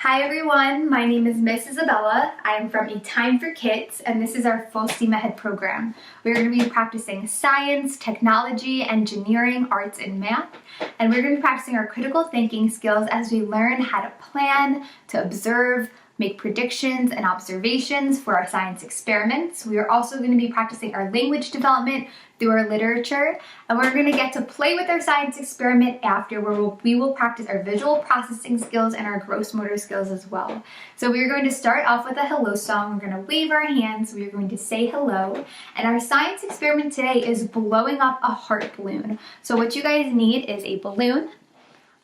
Hi everyone, my name is Miss Isabella. I am from A Time for Kids, and this is our Full Steam Ahead program. We're going to be practicing science, technology, engineering, arts, and math. And we're going to be practicing our critical thinking skills as we learn how to plan, to observe, make predictions and observations for our science experiments. We are also going to be practicing our language development through our literature, and we're going to get to play with our science experiment after, where we will practice our visual processing skills and our gross motor skills as well. So we're going to start off with a hello song. We're going to wave our hands. We're going to say hello, and our science experiment today is blowing up a heart balloon. So what you guys need is a balloon,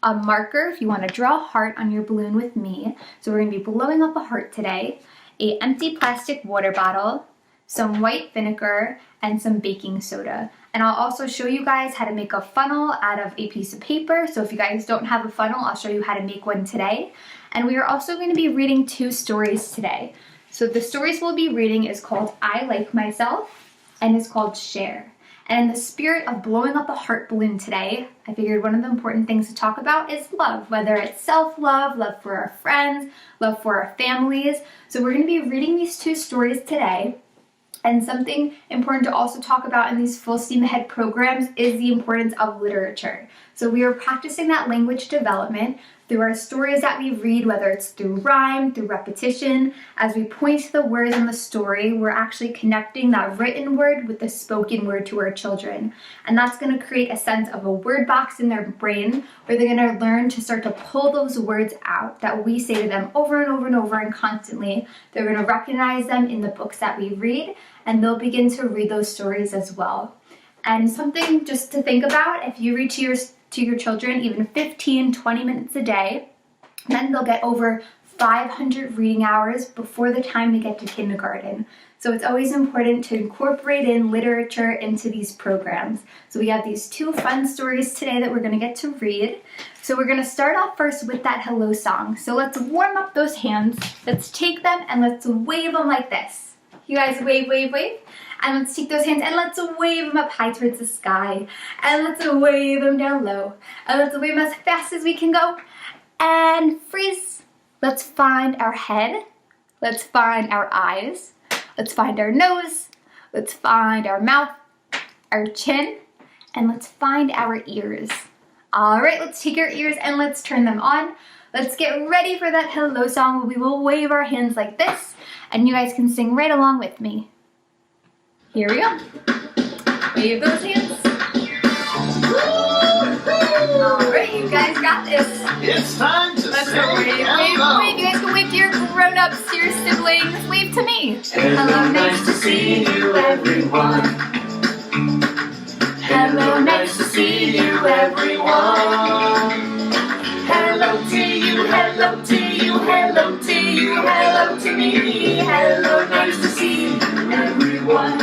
a marker if you want to draw a heart on your balloon with me. So we're going to be blowing up a heart today, an empty plastic water bottle, some white vinegar, and some baking soda. And I'll also show you guys how to make a funnel out of a piece of paper. So if you guys don't have a funnel, I'll show you how to make one today. And we are also going to be reading 2 stories today. So the stories we'll be reading is called I Like Myself and is called Share. And in the spirit of blowing up a heart balloon today, I figured one of the important things to talk about is love, whether it's self-love, love for our friends, love for our families. So we're going to be reading these 2 stories today. And something important to also talk about in these Full Steam Ahead programs is the importance of literature. So we are practicing that language development through our stories that we read, whether it's through rhyme, through repetition. As we point to the words in the story, we're actually connecting that written word with the spoken word to our children. And that's going to create a sense of a word box in their brain where they're going to learn to start to pull those words out that we say to them over and over and over and constantly. They're going to recognize them in the books that we read, and they'll begin to read those stories as well. And something just to think about, if you read to your children even 15, 20 minutes a day, then they'll get over 500 reading hours before the time they get to kindergarten. So it's always important to incorporate in literature into these programs. So we have these 2 fun stories today that we're going to get to read. So we're going to start off first with that hello song. So let's warm up those hands. Let's take them and let's wave them like this. You guys wave, wave, wave. And let's take those hands and let's wave them up high towards the sky. And let's wave them down low. And let's wave them as fast as we can go. And freeze. Let's find our head. Let's find our eyes. Let's find our nose. Let's find our mouth, our chin. And let's find our ears. All right, let's take our ears and let's turn them on. Let's get ready for that hello song. We will wave our hands like this, and you guys can sing right along with me. Here we go. Wave those hands. All right, you guys got this. It's time to Let's say go wave, hello. wave, wave. You guys can wave to your grown-ups, to your siblings. Wave to me. Hello, nice to see you, everyone. Hello, nice to see you, everyone. Hello to you, hello to you, hello to you, hello to me. Hello, nice to see you, everyone.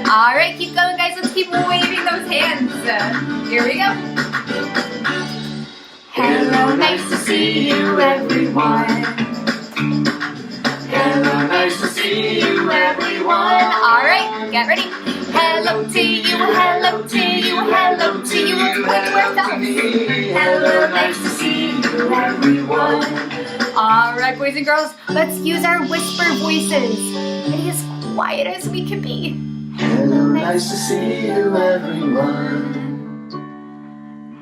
All right, keep going, guys. Let's keep waving those hands. Here we go. Hello, nice to see you, everyone. Hello, nice to see you, everyone. All right, get ready. Hello to you, hello to you, hello to you. Let's point to ourselves. Hello, nice to see you, everyone. All right, boys and girls, let's use our whisper voices. Be as quiet as we can be. Hello, nice to see you, everyone.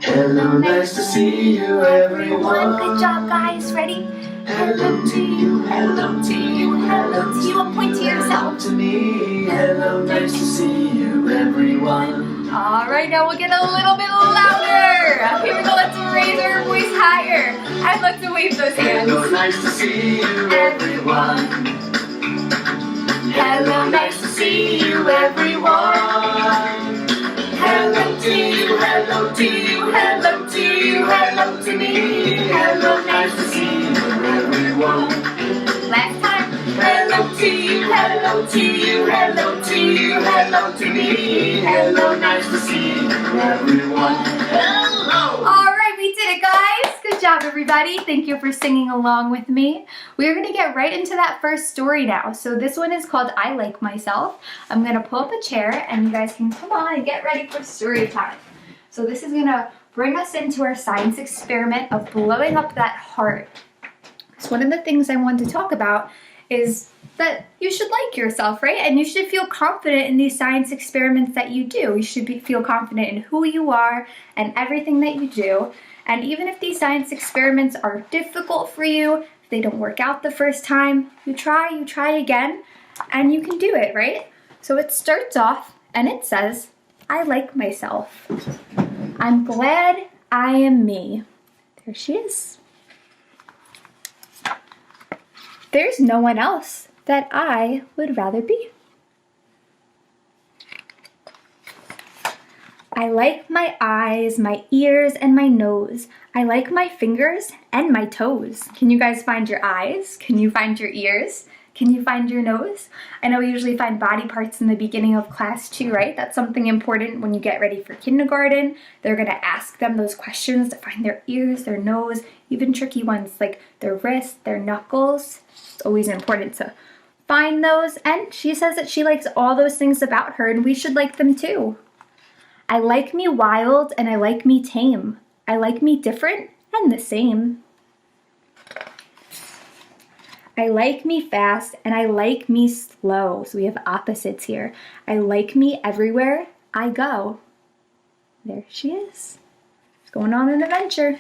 Hello, nice to see you, everyone. Good job, guys. Ready? Hello to you, hello to you, hello to You will point to yourself. to me. Hello, nice to see you, everyone. All right, now we'll get a little bit louder. Here we go. Let's raise our voice higher. I'd like to wave those hands. Hello, nice to see you, everyone. Hello, nice to see you, everyone. Hello to you, hello to you, hello to you, hello to me. Hello, nice to see you, everyone. Last time. Hello to you, hello to you, hello to you, hello to me. Hello, nice to see you, everyone. Hello! All right, we did it, guys. Good job, everybody. Thank you for singing along with me. We're going to get right into that first story now. So this one is called I Like Myself. I'm going to pull up a chair, and you guys can come on and get ready for story time. So this is going to bring us into our science experiment of blowing up that heart. So one of the things I want to talk about is that you should like yourself, right? And you should feel confident in these science experiments that you do. You should feel confident in who you are and everything that you do. And even if these science experiments are difficult for you, if they don't work out the first time, you try again, and you can do it, right? So it starts off and it says, I like myself. I'm glad I am me. There she is. There's no one else that I would rather be. I like my eyes, my ears, and my nose. I like my fingers and my toes. Can you guys find your eyes? Can you find your ears? Can you find your nose? I know we usually find body parts in the beginning of class too, right? That's something important when you get ready for kindergarten. They're gonna ask them those questions to find their ears, their nose, even tricky ones like their wrists, their knuckles. It's always important to find those. And she says that she likes all those things about her and we should like them too. I like me wild and I like me tame. I like me different and the same. I like me fast and I like me slow. So we have opposites here. I like me everywhere I go. There she is. She's going on an adventure.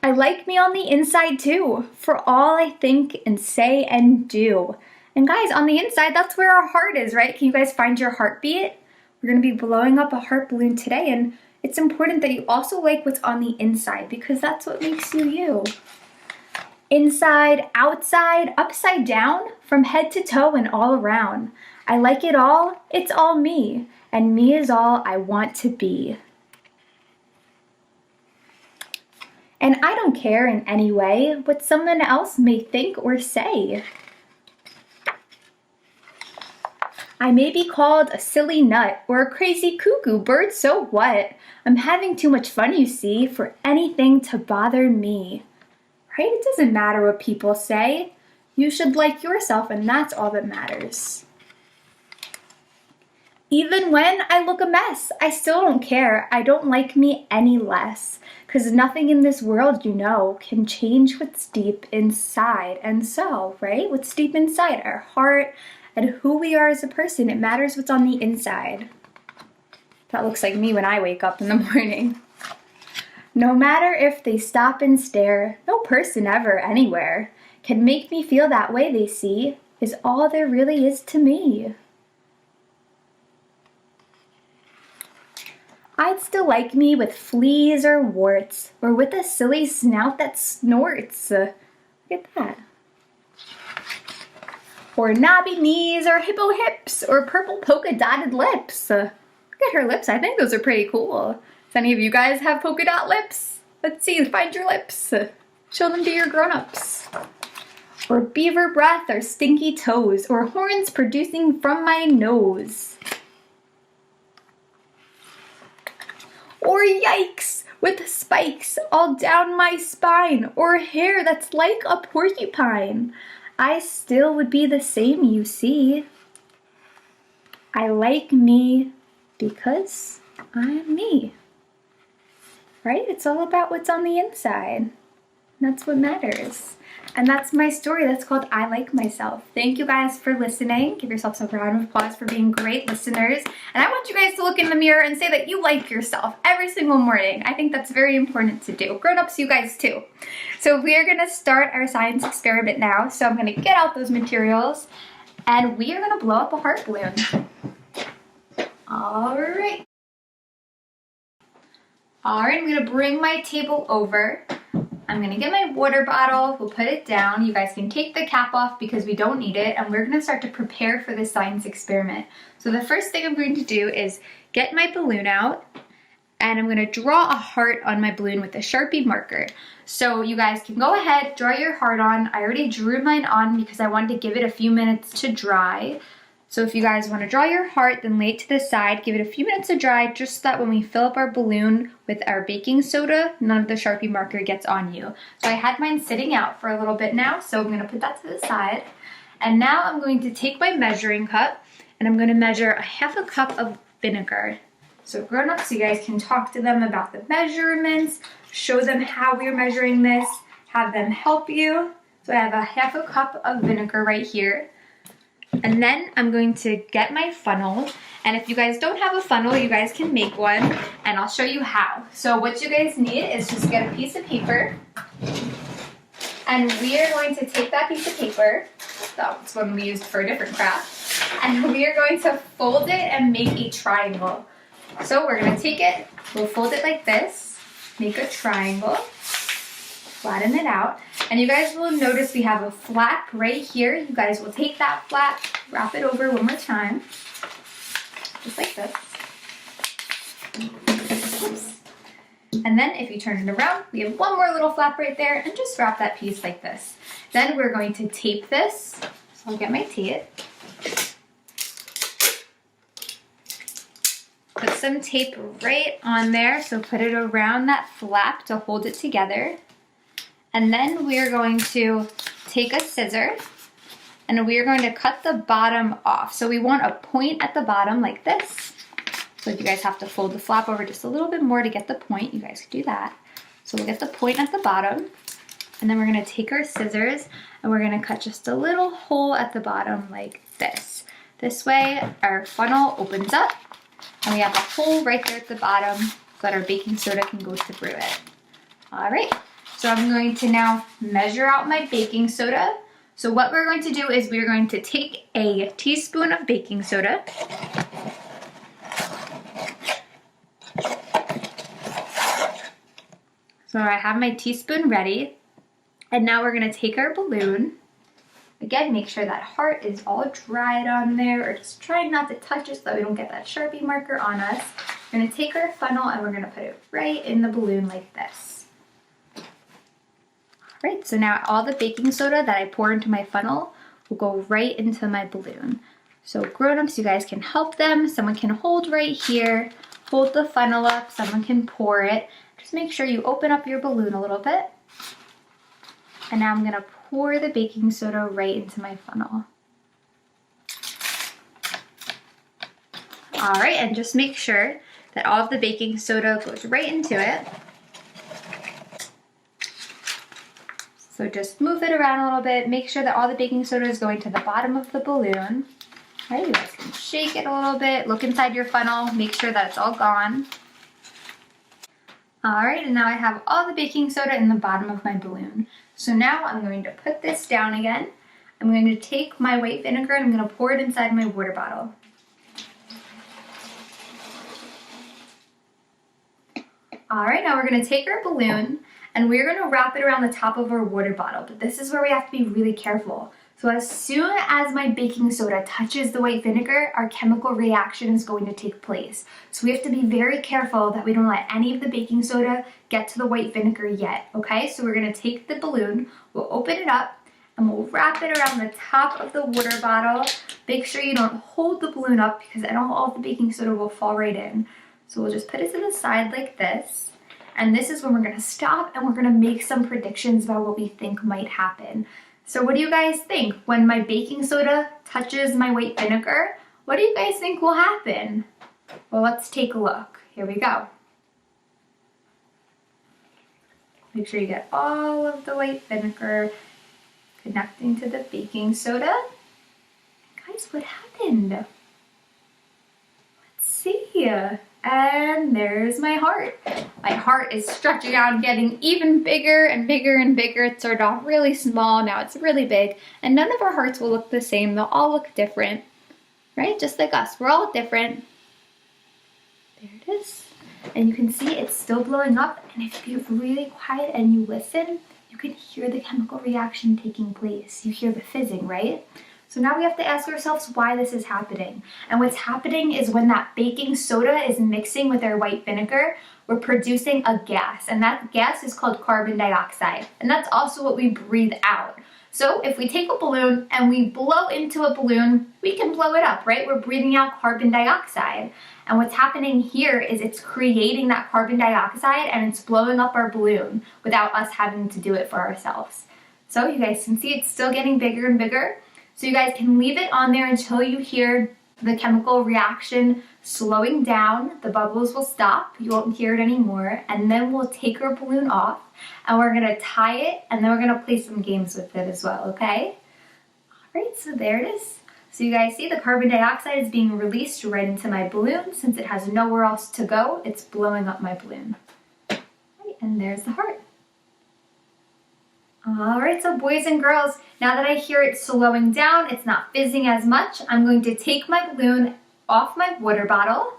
I like me on the inside too, for all I think and say and do. And guys, on the inside, that's where our heart is, right? Can you guys find your heartbeat? We're gonna be blowing up a heart balloon today, and it's important that you also like what's on the inside because that's what makes you you. Inside, outside, upside down, from head to toe and all around. I like it all, it's all me, and me is all I want to be. And I don't care in any way what someone else may think or say. I may be called a silly nut or a crazy cuckoo bird, so what? I'm having too much fun, you see, for anything to bother me. Right? It doesn't matter what people say. You should like yourself, and that's all that matters. Even when I look a mess, I still don't care. I don't like me any less. Because nothing in this world, you know, can change what's deep inside. And so, right? What's deep inside our heart and who we are as a person, it matters what's on the inside. That looks like me when I wake up in the morning. No matter if they stop and stare, no person ever, anywhere, can make me feel that way they see is all there really is to me. I'd still like me with fleas or warts, or with a silly snout that snorts. Look at that. Or knobby knees, or hippo hips, or purple polka dotted lips. Look at her lips, I think those are pretty cool. Does any of you guys have polka dot lips? Let's see, find your lips. Show them to your grown-ups. Or beaver breath, or stinky toes, or horns producing from my nose. Or yikes, with spikes all down my spine, or hair that's like a porcupine. I still would be the same, you see. I like me because I'm me. Right? It's all about what's on the inside. That's what matters. And that's my story. That's called I Like Myself. Thank you guys for listening. Give yourselves a round of applause for being great listeners. And I want you guys to look in the mirror and say that you like yourself every single morning. I think that's very important to do. Grown-ups, you guys too. So we are going to start our science experiment now. So I'm going to get out those materials and we are going to blow up a heart balloon. All right. All right, I'm going to bring my table over. I'm going to get my water bottle, we'll put it down. You guys can take the cap off because we don't need it, and we're going to start to prepare for this science experiment. So the first thing I'm going to do is get my balloon out, and I'm going to draw a heart on my balloon with a Sharpie marker. So you guys can go ahead, draw your heart on. I already drew mine on because I wanted to give it a few minutes to dry. So if you guys want to draw your heart, then lay it to the side, give it a few minutes to dry, just so that when we fill up our balloon with our baking soda, none of the Sharpie marker gets on you. So I had mine sitting out for a little bit now, so I'm going to put that to the side. And now I'm going to take my measuring cup, and I'm going to measure a half a cup of vinegar. So grown-ups, you guys can talk to them about the measurements, show them how we're measuring this, have them help you. So I have a half a cup of vinegar right here. And then I'm going to get my funnel. And if you guys don't have a funnel, you guys can make one, and I'll show you how. So what you guys need is just get a piece of paper. And we are going to take that piece of paper, that's one we used for a different craft, and we are going to fold it and make a triangle. So we're going to take it, we'll fold it like this, make a triangle, flatten it out, and you guys will notice we have a flap right here. You guys will take that flap, wrap it over one more time, just like this. Oops. And then if you turn it around, we have one more little flap right there, and just wrap that piece like this. Then we're going to tape this. So I'll get my tape. Put some tape right on there, so put it around that flap to hold it together. And then we are going to take a scissor, and we are going to cut the bottom off. So we want a point at the bottom like this. So if you guys have to fold the flap over just a little bit more to get the point, you guys can do that. So we'll get the point at the bottom, and then we're gonna take our scissors and we're gonna cut just a little hole at the bottom like this. This way our funnel opens up and we have a hole right there at the bottom so that our baking soda can go through it. All right, so I'm going to now measure out my baking soda. So what we're going to do is we're going to take a teaspoon of baking soda. So I have my teaspoon ready, and now we're gonna take our balloon. Again, make sure that heart is all dried on there, or just try not to touch it so that we don't get that Sharpie marker on us. We're gonna take our funnel and we're gonna put it right in the balloon like this. All right, so now all the baking soda that I pour into my funnel will go right into my balloon. So grown-ups, you guys can help them. Someone can hold right here, hold the funnel up, someone can pour it. Just make sure you open up your balloon a little bit. And now I'm gonna pour the baking soda right into my funnel. All right, and just make sure that all of the baking soda goes right into it. So just move it around a little bit. Make sure that all the baking soda is going to the bottom of the balloon. All right, you guys can shake it a little bit. Look inside your funnel. Make sure that it's all gone. All right, and now I have all the baking soda in the bottom of my balloon. So now I'm going to put this down again. I'm going to take my white vinegar and I'm going to pour it inside my water bottle. All right, now we're going to take our balloon and we're going to wrap it around the top of our water bottle. But this is where we have to be really careful. So as soon as my baking soda touches the white vinegar, our chemical reaction is going to take place. So we have to be very careful that we don't let any of the baking soda get to the white vinegar yet, okay? So we're gonna take the balloon, we'll open it up, and we'll wrap it around the top of the water bottle. Make sure you don't hold the balloon up because then all of the baking soda will fall right in. So we'll just put it to the side like this. And this is when we're gonna stop and we're gonna make some predictions about what we think might happen. So what do you guys think? When my baking soda touches my white vinegar, what do you guys think will happen? Well, let's take a look. Here we go. Make sure you get all of the white vinegar connecting to the baking soda. Guys, what happened? Let's see. And there's my heart. My heart is stretching out and getting even bigger and bigger and bigger. It started off really small, now it's really big. And none of our hearts will look the same. They'll all look different, right? Just like us, we're all different. There it is. And you can see it's still blowing up. And if you're really quiet and you listen, you can hear the chemical reaction taking place. You hear the fizzing, right? So now we have to ask ourselves why this is happening. And what's happening is when that baking soda is mixing with our white vinegar, we're producing a gas. And that gas is called carbon dioxide. And that's also what we breathe out. So if we take a balloon and we blow into a balloon, we can blow it up, right? We're breathing out carbon dioxide. And what's happening here is it's creating that carbon dioxide and it's blowing up our balloon without us having to do it for ourselves. So you guys can see it's still getting bigger and bigger. So you guys can leave it on there until you hear the chemical reaction slowing down, the bubbles will stop, you won't hear it anymore, and then we'll take our balloon off and we're gonna tie it and then we're gonna play some games with it as well, okay? All right, so there it is. So you guys see the carbon dioxide is being released right into my balloon. Since it has nowhere else to go, it's blowing up my balloon. Right, and there's the heart. All right, so boys and girls, now that I hear it slowing down, it's not fizzing as much, I'm going to take my balloon off my water bottle,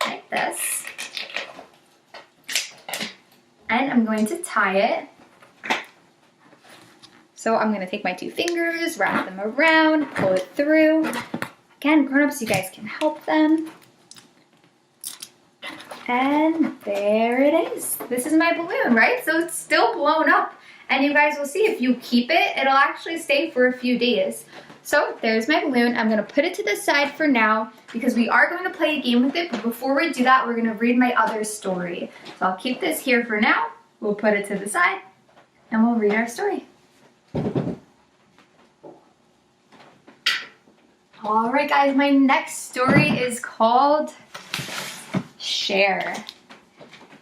like this, and I'm going to tie it. So I'm going to take my 2 fingers, wrap them around, pull it through. Again, grown-ups, you guys can help them. And there it is. This is my balloon, right? So it's still blown up. And you guys will see if you keep it, it'll actually stay for a few days. So there's my balloon. I'm gonna put it to the side for now because we are going to play a game with it, but before we do that, we're gonna read my other story. So I'll keep this here for now. We'll put it to the side and we'll read our story. All right, guys, my next story is called Share.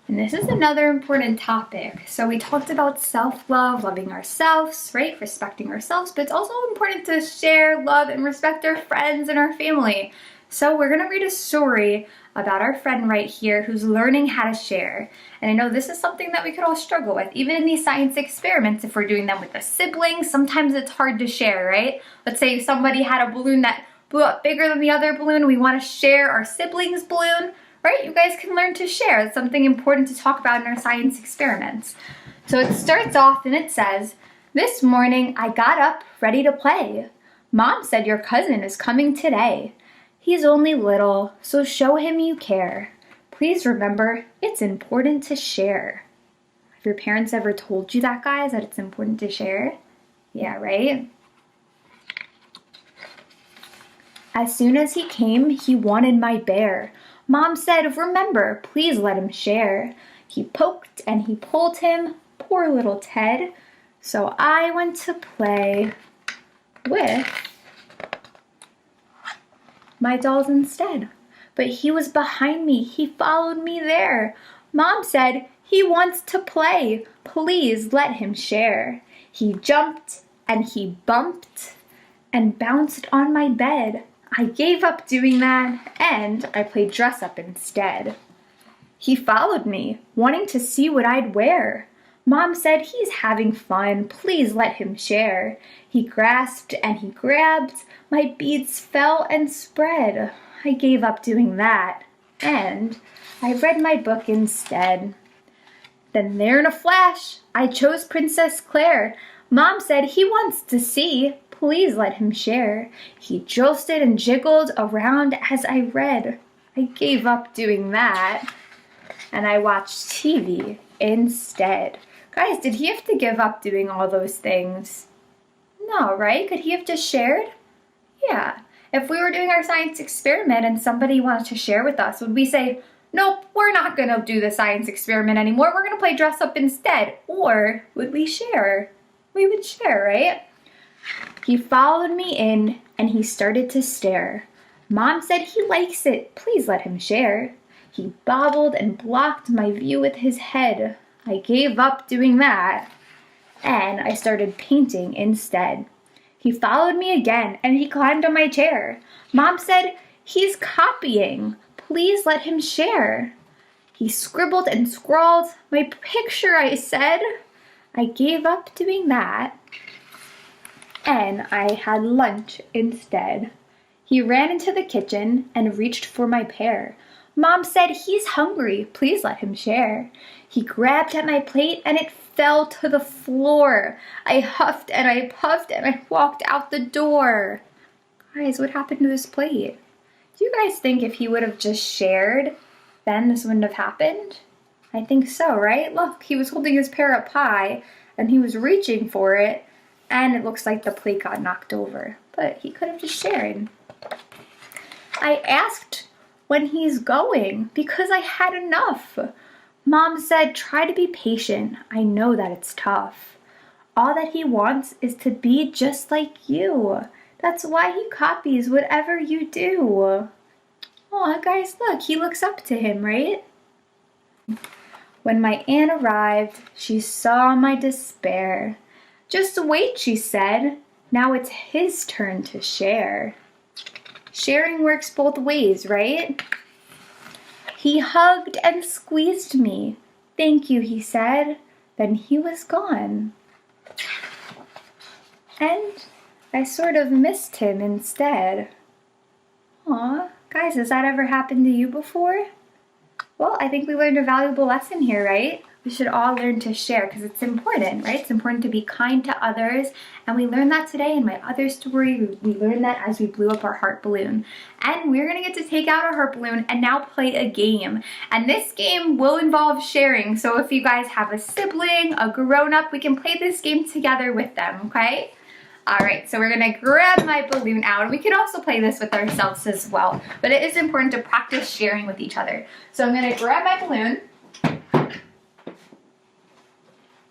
And this is another important topic. So we talked about self-love, loving ourselves, right? Respecting ourselves, but it's also important to share, love, and respect our friends and our family. So we're gonna read a story about our friend right here who's learning how to share. And I know this is something that we could all struggle with. Even in these science experiments, if we're doing them with a sibling, sometimes it's hard to share, right? Let's say somebody had a balloon that blew up bigger than the other balloon, and we wanna share our sibling's balloon. Right? You guys can learn to share. It's something important to talk about in our science experiments. So it starts off and it says, "This morning I got up ready to play. Mom said your cousin is coming today. He's only little, so show him you care. Please remember, it's important to share." Have your parents ever told you that, guys, that it's important to share? Yeah, right? "As soon as he came, he wanted my bear. Mom said, remember, please let him share. He poked and he pulled him, poor little Ted. So I went to play with my dolls instead. But he was behind me, he followed me there. Mom said, he wants to play, please let him share. He jumped and he bumped and bounced on my bed. I gave up doing that, and I played dress up instead. He followed me, wanting to see what I'd wear. Mom said he's having fun, please let him share. He grasped and he grabbed, my beads fell and spread. I gave up doing that, and I read my book instead. Then there in a flash, I chose Princess Claire. Mom said he wants to see, please let him share. He jostled and jiggled around as I read. I gave up doing that, and I watched TV instead. Guys, did he have to give up doing all those things? No, right? Could he have just shared? Yeah. If we were doing our science experiment and somebody wanted to share with us, would we say, nope, we're not going to do the science experiment anymore. We're going to play dress up instead. Or would we share? We would share, right? He followed me in and he started to stare. Mom said he likes it, please let him share. He bobbled and blocked my view with his head. I gave up doing that, and I started painting instead. He followed me again and he climbed on my chair. Mom said, he's copying, please let him share. He scribbled and scrawled, my picture, I said. I gave up doing that, and I had lunch instead. He ran into the kitchen and reached for my pear. Mom said, he's hungry, please let him share. He grabbed at my plate and it fell to the floor. I huffed and I puffed and I walked out the door. Guys, what happened to his plate? Do you guys think if he would have just shared, then this wouldn't have happened? I think so, right? Look, he was holding his pear up high and he was reaching for it, and it looks like the plate got knocked over. But he could have just shared. I asked when he's going because I had enough. Mom said, try to be patient. I know that it's tough. All that he wants is to be just like you. That's why he copies whatever you do. Aw, guys, look, he looks up to him, right? When my aunt arrived, she saw my despair. Just wait, she said. Now it's his turn to share. Sharing works both ways, right? He hugged and squeezed me. Thank you, he said. Then he was gone. And I sort of missed him instead. Aw, guys, has that ever happened to you before? Well, I think we learned a valuable lesson here, right? We should all learn to share because it's important, right? It's important to be kind to others. And we learned that today in my other story. We learned that as we blew up our heart balloon. And we're gonna get to take out our heart balloon and now play a game. And this game will involve sharing. So if you guys have a sibling, a grown-up, we can play this game together with them, okay? All right, so we're gonna grab my balloon out, and we can also play this with ourselves as well, but it is important to practice sharing with each other. So I'm gonna grab my balloon.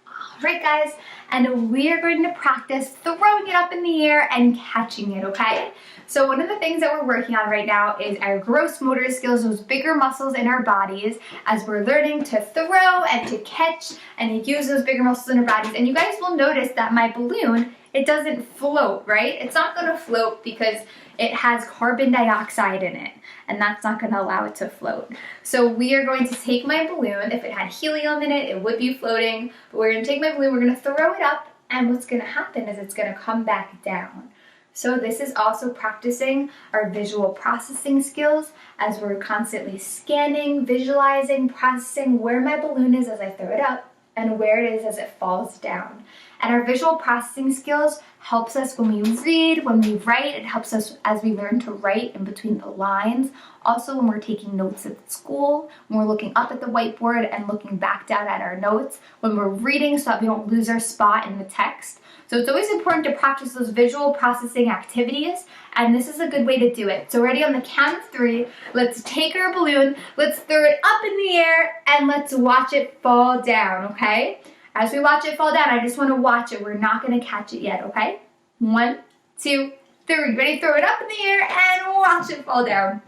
All right, guys, and we are going to practice throwing it up in the air and catching it, okay? So one of the things that we're working on right now is our gross motor skills, those bigger muscles in our bodies, as we're learning to throw and to catch and to use those bigger muscles in our bodies. And you guys will notice that my balloon, it doesn't float, right? It's not gonna float because it has carbon dioxide in it, and that's not gonna allow it to float. So we are going to take my balloon. If it had helium in it, it would be floating, but we're gonna take my balloon, we're gonna throw it up, and what's gonna happen is it's gonna come back down. So this is also practicing our visual processing skills as we're constantly scanning, visualizing, processing where my balloon is as I throw it up and where it is as it falls down. And our visual processing skills helps us when we read, when we write. It helps us as we learn to write in between the lines. Also when we're taking notes at school, when we're looking up at the whiteboard and looking back down at our notes, when we're reading so that we don't lose our spot in the text. So it's always important to practice those visual processing activities, and this is a good way to do it. So ready, on the count of 3, let's take our balloon, let's throw it up in the air, and let's watch it fall down, okay? As we watch it fall down, I just want to watch it. We're not going to catch it yet, okay? 1, 2, 3. Ready? Throw it up in the air and watch it fall down.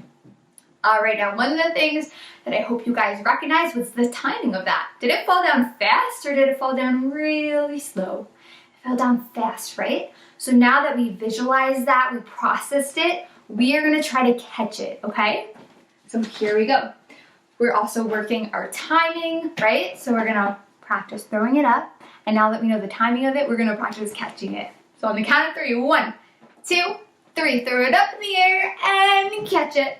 All right, now one of the things that I hope you guys recognize was the timing of that. Did it fall down fast or did it fall down really slow? It fell down fast, right? So now that we visualized that, we processed it, we are going to try to catch it, okay? So here we go. We're also working our timing, right? So we're going to practice throwing it up, and now that we know the timing of it, we're going to practice catching it. So on the count of 3, 1, 2, 3, throw it up in the air and catch it.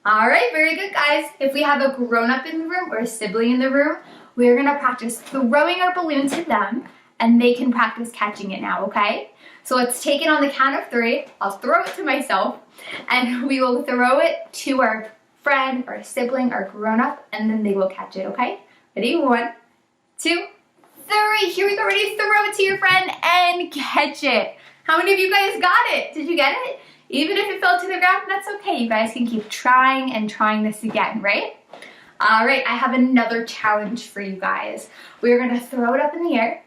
All right, very good, guys. If we have a grown-up in the room or a sibling in the room, we're going to practice throwing our balloon to them, and they can practice catching it now, okay? So let's take it on the count of 3. I'll throw it to myself, and we will throw it to our friend or sibling or grown-up, and then they will catch it, okay? Ready? 1, 2, 3. Here we go. Ready? Throw it to your friend and catch it. How many of you guys got it? Did you get it? Even if it fell to the ground, that's okay. You guys can keep trying and trying this again, right? All right, I have another challenge for you guys. We're going to throw it up in the air,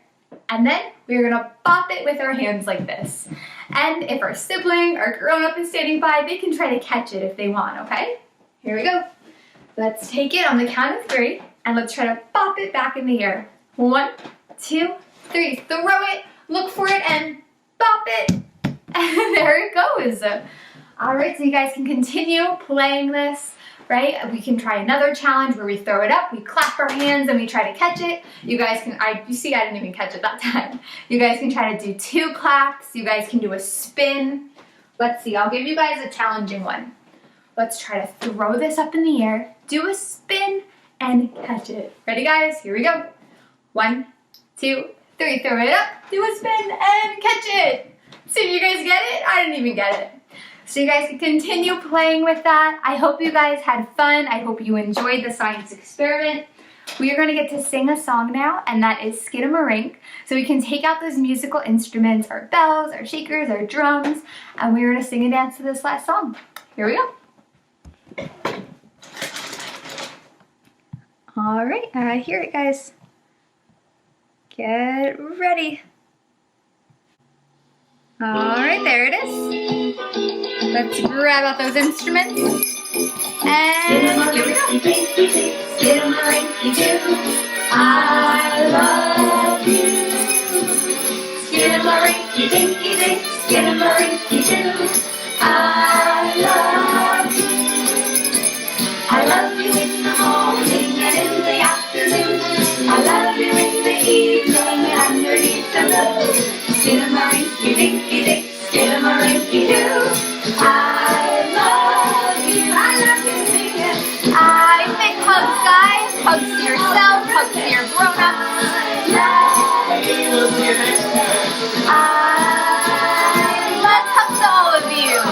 and then we're going to bop it with our hands like this. And if our sibling or grown-up is standing by, they can try to catch it if they want, okay? Here we go. Let's take it on the count of 3, and let's try to bop it back in the air. 1, 2, 3. Throw it, look for it, and bop it. And there it goes. All right, so you guys can continue playing this, right? We can try another challenge where we throw it up, we clap our hands, and we try to catch it. You guys can, you see I didn't even catch it that time. You guys can try to do 2 claps. You guys can do a spin. Let's see, I'll give you guys a challenging one. Let's try to throw this up in the air, do a spin, and catch it. Ready, guys? Here we go. 1, 2, 3. Throw it up, do a spin, and catch it. See, you guys get it? I didn't even get it. So you guys can continue playing with that. I hope you guys had fun. I hope you enjoyed the science experiment. We are going to get to sing a song now, and that is Skidamarink. So we can take out those musical instruments, our bells, our shakers, our drums, and we're going to sing and dance to this last song. Here we go. All right, I hear it, guys. Get ready. Alright, there it is. Let's grab out those instruments. And here we go. Skidamarinky-doo, I love you. Skidamarinky-dinky-dink, skidamarinky-doo, I love you. I love you in the morning and in the afternoon. I love you in the evening and underneath the moon. Skidamarinky-dinky-dink, skidamarinky-doo, I love you. I love you, sing it. I make hugs, guys. Hugs to yourself, hugs to your grown-ups. Let's hug to all of you.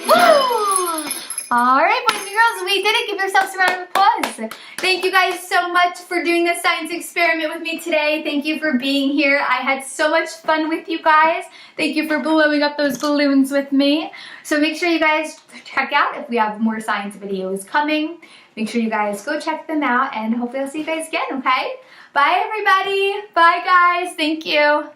Woo! Alright, boys and girls, we did it. Give yourselves a round of applause. Thank you guys so much for doing this science experiment with me today. Thank you for being here. I had so much fun with you guys. Thank you for blowing up those balloons with me. So make sure you guys check out if we have more science videos coming. Make sure you guys go check them out, and hopefully I'll see you guys again, okay? Bye, everybody. Bye, guys. Thank you.